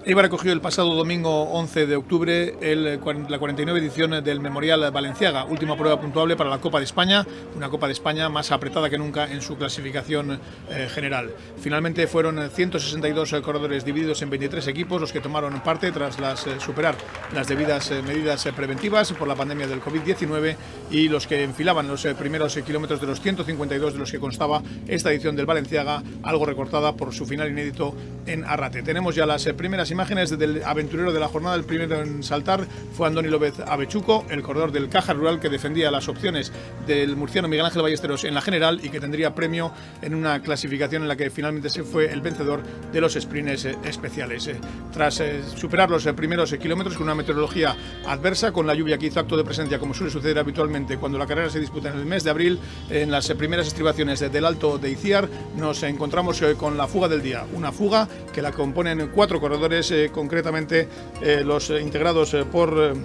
Eibar recogió el pasado domingo 11 de octubre la 49 edición del Memorial Balenciaga, última prueba puntuable para la Copa de España, una Copa de España más apretada que nunca en su clasificación general. Finalmente fueron 162 corredores divididos en 23 equipos los que tomaron parte tras superar las debidas medidas preventivas por la pandemia del COVID-19 y los que enfilaban los primeros kilómetros de los 152 de los que constaba esta edición del Balenciaga, algo recortada por su final inédito en Arrate. Tenemos ya las primeras imágenes del aventurero de la jornada. El primero en saltar fue Andoni López Avechuco, el corredor del Caja Rural, que defendía las opciones del murciano Miguel Ángel Ballesteros en la general y que tendría premio en una clasificación en la que finalmente se fue el vencedor de los sprints especiales. Tras superar los primeros kilómetros con una meteorología adversa, con la lluvia que hizo acto de presencia, como suele suceder habitualmente cuando la carrera se disputa en el mes de abril, en las primeras estribaciones del Alto de Iciar nos encontramos con la fuga del día, una fuga que la componen 4 corredores, concretamente los integrados por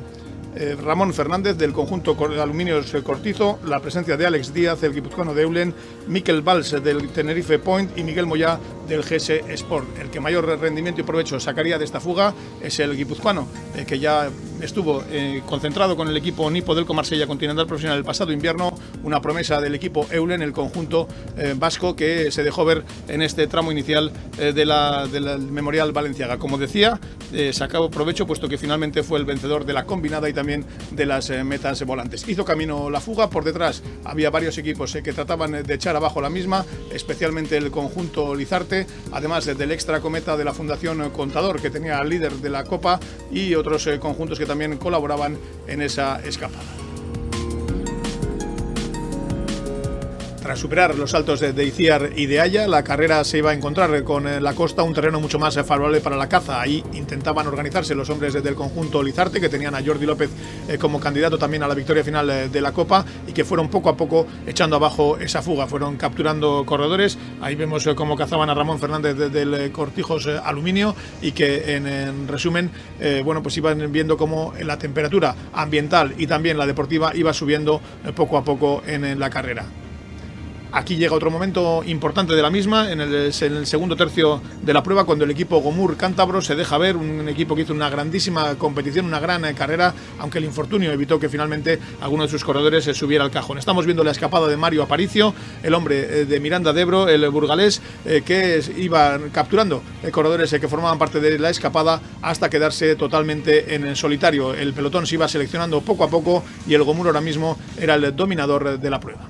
Ramón Fernández del conjunto Aluminios Cortizo, la presencia de Alex Díaz, el guipuzcoano de Eulen, Mikel Valls del Tenerife Point y Miguel Moyá del GS Sport. El que mayor rendimiento y provecho sacaría de esta fuga es el guipuzcoano, que ya estuvo concentrado con el equipo Nipo-Delco Marsella Continental Profesional el pasado invierno, una promesa del equipo Eulen, el conjunto vasco, que se dejó ver en este tramo inicial del Memorial Balenciaga. Como decía, sacó provecho puesto que finalmente fue el vencedor de la combinada y también de las metas volantes. Hizo camino la fuga, por detrás había varios equipos que trataban de echar abajo la misma, especialmente el conjunto Lizarte, además del extra cometa de la Fundación Contador, que tenía al líder de la Copa, y otros conjuntos que también colaboraban en esa escapada. Tras superar los saltos de Iciar y de Haya, la carrera se iba a encontrar con la costa, un terreno mucho más favorable para la caza. Ahí intentaban organizarse los hombres del conjunto Lizarte, que tenían a Jordi López como candidato también a la victoria final de la Copa, y que fueron poco a poco echando abajo esa fuga, fueron capturando corredores. Ahí vemos cómo cazaban a Ramón Fernández del Cortijos Aluminio, y que en resumen, pues iban viendo cómo la temperatura ambiental y también la deportiva iba subiendo poco a poco en la carrera. Aquí llega otro momento importante de la misma, en el segundo tercio de la prueba, cuando el equipo Gomur Cántabro se deja ver, un equipo que hizo una grandísima competición, una gran carrera, aunque el infortunio evitó que finalmente alguno de sus corredores se subiera al cajón. Estamos viendo la escapada de Mario Aparicio, el hombre de Miranda de Ebro, el burgalés, que iba capturando corredores que formaban parte de la escapada hasta quedarse totalmente en solitario. El pelotón se iba seleccionando poco a poco y el Gomur ahora mismo era el dominador de la prueba.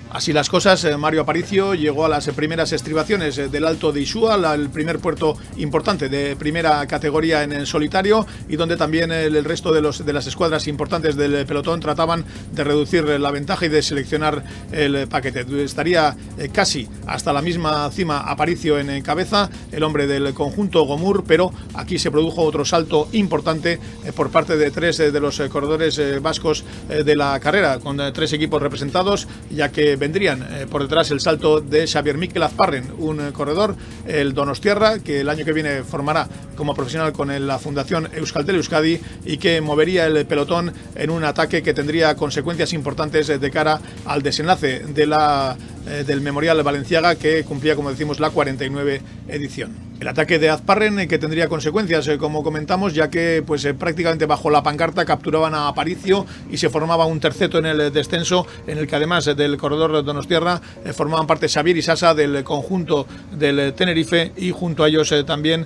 Así las cosas, Mario Aparicio llegó a las primeras estribaciones del Alto de Isúa, el primer puerto importante de primera categoría en el solitario, y donde también el resto de las escuadras importantes del pelotón trataban de reducir la ventaja y de seleccionar el paquete. Estaría casi hasta la misma cima Aparicio en cabeza, el hombre del conjunto Gomur, pero aquí se produjo otro salto importante por parte de 3 de los corredores vascos de la carrera, con 3 equipos representados, ya que vendrían por detrás el salto de Xavier Mikel Azparren, un corredor, el donostiarra, que el año que viene formará como profesional con la Fundación Euskaltel Euskadi y que movería el pelotón en un ataque que tendría consecuencias importantes de cara al desenlace del Memorial Balenciaga, que cumplía, como decimos, la 49 edición. El ataque de Azparren, que tendría consecuencias, como comentamos, ya que prácticamente bajo la pancarta capturaban a Aparicio y se formaba un terceto en el descenso, en el que además del corredor donostiarra formaban parte Xavier y Sasa del conjunto del Tenerife, y junto a ellos también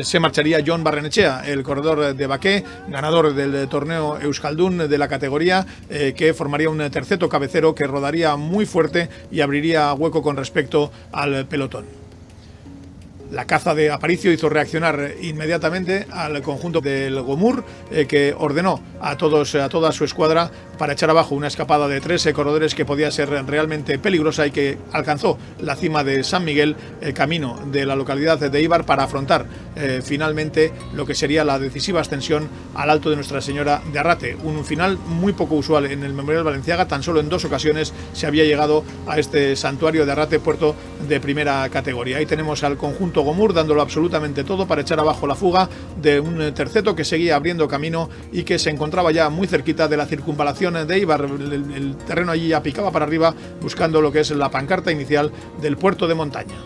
se marcharía Jon Barrenechea, el corredor de Baqué, ganador del torneo Euskaldun de la categoría, que formaría un terceto cabecero que rodaría muy fuerte y abriría hueco con respecto al pelotón. La caza de Aparicio hizo reaccionar inmediatamente al conjunto del Gomur, que ordenó a toda su escuadra para echar abajo una escapada de 3 corredores que podía ser realmente peligrosa y que alcanzó la cima de San Miguel, camino de la localidad de Eibar, para afrontar finalmente lo que sería la decisiva ascensión al Alto de Nuestra Señora de Arrate. Un final muy poco usual en el Memorial Balenciaga. Tan solo en 2 ocasiones se había llegado a este santuario de Arrate, puerto de primera categoría. Ahí tenemos al conjunto Gomur dándolo absolutamente todo para echar abajo la fuga de un terceto que seguía abriendo camino y que se encontraba ya muy cerquita de la circunvalación de Eibar. El terreno allí ya picaba para arriba, buscando lo que es la pancarta inicial del puerto de montaña.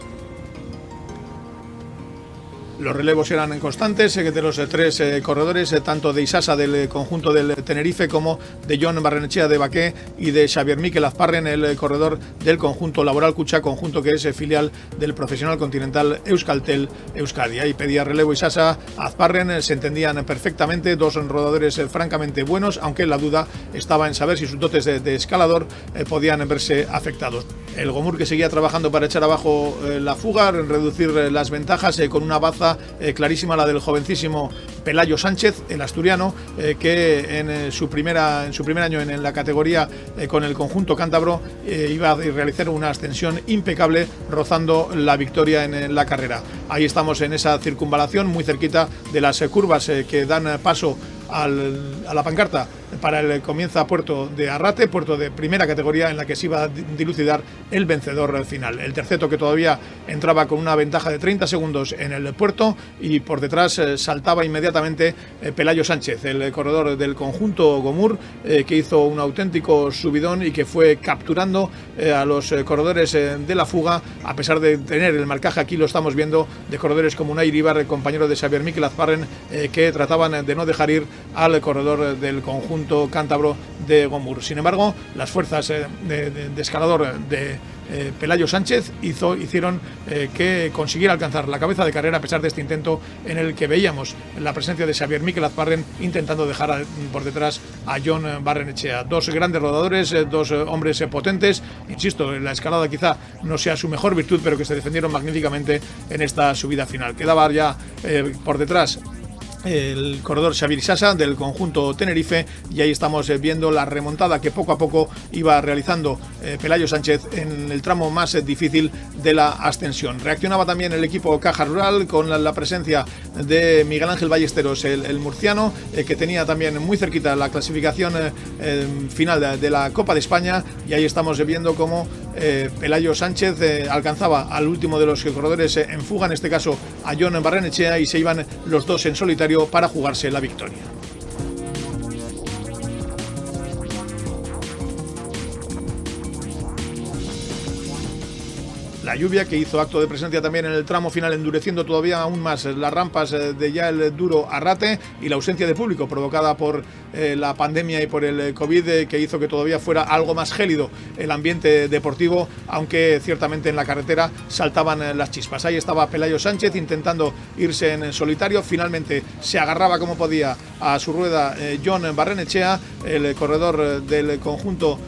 Los relevos eran constantes de los tres corredores, tanto de Isasa del conjunto del Tenerife como de Jon Barrenechea de Baqué y de Xavier Mikel Azparren, el corredor del conjunto Laboral Kutxa, conjunto que es filial del profesional continental Euskaltel Euskadi. Ahí pedía relevo Isasa, Azparren, se entendían perfectamente, dos rodadores francamente buenos, aunque la duda estaba en saber si sus dotes de escalador podían verse afectados. El Gomur, que seguía trabajando para echar abajo la fuga, reducir las ventajas con una baza clarísima, la del jovencísimo Pelayo Sánchez, el asturiano, que en su primer año en la categoría con el conjunto cántabro iba a realizar una ascensión impecable, rozando la victoria en la carrera. Ahí estamos en esa circunvalación, muy cerquita de las curvas que dan paso a la pancarta para el comienza puerto de Arrate, puerto de primera categoría, en la que se iba a dilucidar el vencedor final. El terceto, que todavía entraba con una ventaja de 30 segundos en el puerto, y por detrás saltaba inmediatamente Pelayo Sánchez, el corredor del conjunto Gomur, que hizo un auténtico subidón y que fue capturando a los corredores de la fuga, a pesar de tener el marcaje, aquí lo estamos viendo, de corredores como Unai Iribar, compañero de Xavier Mikel Azparren, que trataban de no dejar ir al corredor del conjunto cántabro de Gomur. Sin embargo, las fuerzas de escalador de Pelayo Sánchez hicieron que consiguiera alcanzar la cabeza de carrera, a pesar de este intento en el que veíamos la presencia de Xavier Mikel Azparren intentando dejar por detrás a Jon Barrenechea. Dos grandes rodadores, dos hombres potentes, insisto, la escalada quizá no sea su mejor virtud, pero que se defendieron magníficamente en esta subida final. Quedaba ya por detrás el corredor Xavier Isasa del conjunto Tenerife, y ahí estamos viendo la remontada que poco a poco iba realizando Pelayo Sánchez en el tramo más difícil de la ascensión. Reaccionaba también el equipo Caja Rural con la presencia de Miguel Ángel Ballesteros, el murciano, que tenía también muy cerquita la clasificación final de la Copa de España, y ahí estamos viendo cómo Pelayo Sánchez alcanzaba al último de los corredores en fuga, en este caso a Jon Barrenechea, y se iban los dos en solitario para jugarse la victoria. La lluvia, que hizo acto de presencia también en el tramo final, endureciendo todavía aún más las rampas de ya el duro Arrate, y la ausencia de público provocada por la pandemia y por el COVID, que hizo que todavía fuera algo más gélido el ambiente deportivo, aunque ciertamente en la carretera saltaban las chispas. Ahí estaba Pelayo Sánchez intentando irse en solitario, finalmente se agarraba como podía a su rueda Jon Barrenechea, el corredor del conjunto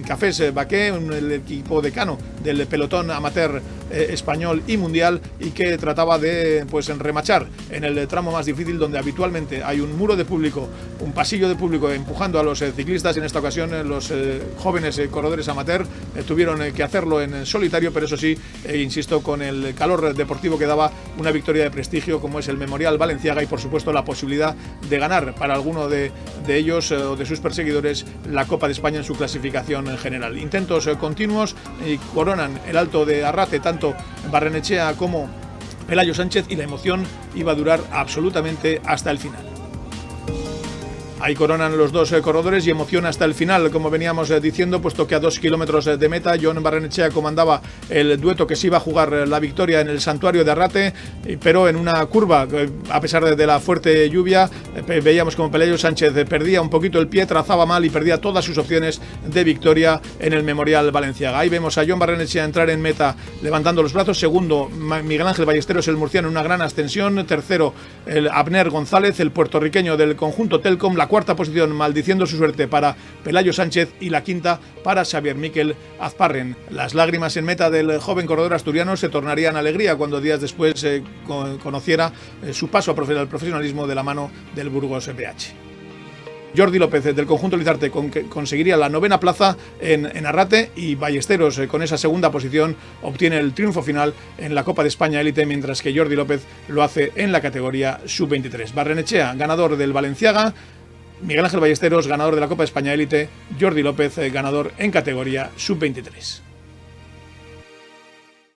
Cafés Baqué, el equipo decano del pelotón amateur español y mundial, y que trataba de remachar en el tramo más difícil, donde habitualmente hay un muro de público, un pasillo de público empujando a los ciclistas. En esta ocasión los jóvenes corredores amateur tuvieron que hacerlo en solitario, pero eso sí, insisto, con el calor deportivo que daba una victoria de prestigio como es el Memorial Balenciaga, y por supuesto la posibilidad de ganar para alguno de ellos o de sus perseguidores la Copa de España en su clasificación en general. Intentos continuos y coronan el Alto de Arrate tanto Barrenechea como Pelayo Sánchez, y la emoción iba a durar absolutamente hasta el final. Ahí coronan los dos corredores y emoción hasta el final, como veníamos diciendo, puesto que a 2 kilómetros de meta Jon Barrenechea comandaba el dueto que se iba a jugar la victoria en el santuario de Arrate, pero en una curva, a pesar de la fuerte lluvia, veíamos como Pelayo Sánchez perdía un poquito el pie, trazaba mal y perdía todas sus opciones de victoria en el Memorial Balenciaga. Ahí vemos a Jon Barrenechea entrar en meta levantando los brazos, segundo Miguel Ángel Ballesteros, el murciano, en una gran ascensión, tercero el Abner González, el puertorriqueño del conjunto Telcom, la cuarta posición maldiciendo su suerte para Pelayo Sánchez, y la quinta para Xavier Mikel Azparren. Las lágrimas en meta del joven corredor asturiano se tornarían alegría cuando días después conociera su paso al profesionalismo de la mano del Burgos BH. Jordi López del conjunto Lizarte conseguiría la 9ª plaza en Arrate, y Ballesteros con esa segunda posición obtiene el triunfo final en la Copa de España Élite, mientras que Jordi López lo hace en la categoría sub-23. Barrenechea, ganador del Balenciaga; Miguel Ángel Ballesteros, ganador de la Copa de España Élite; Jordi López, ganador en categoría sub-23.